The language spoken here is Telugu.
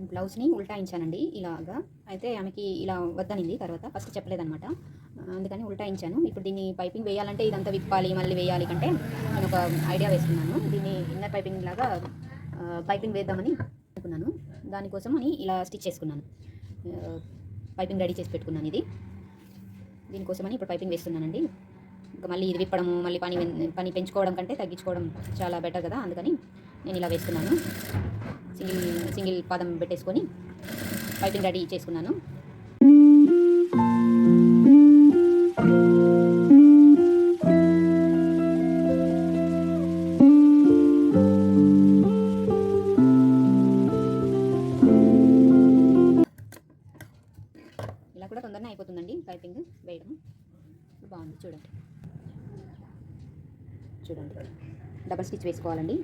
నేను బ్లౌజ్ని ఉల్టాయించానండి ఇలాగా. అయితే ఆమెకి ఇలా వద్దనింది తర్వాత, ఫస్ట్ చెప్పలేదనమాట. అందుకని ఉల్టాయించాను. ఇప్పుడు దీన్ని పైపింగ్ వేయాలంటే ఇదంతా విప్పాలి, మళ్ళీ వేయాలి కంటే నేను ఒక ఐడియా వేసుకున్నాను. దీన్ని ఇన్నర్ పైపింగ్ లాగా పైపింగ్ వేద్దామని అనుకున్నాను. దానికోసం అని ఇలా స్టిచ్ చేసుకున్నాను. పైపింగ్ రెడీ చేసి పెట్టుకున్నాను ఇది. దీనికోసమని ఇప్పుడు పైపింగ్ వేస్తున్నానండి. ఇంకా మళ్ళీ ఇది విప్పడము, మళ్ళీ పని పెంచుకోవడం కంటే తగ్గించుకోవడం చాలా బెటర్ కదా, అందుకని నేను ఇలా వేస్తున్నాను. సింగిల్ పాదం పెట్టేసుకొని పైపింగ్ రెడీ చేసుకున్నాను. ఇలా కూడా తొందరనే అయిపోతుందండి పైపింగ్ వేయడం. బాగుంది చూడండి. డబల్ స్టిచ్ వేసుకోవాలండి.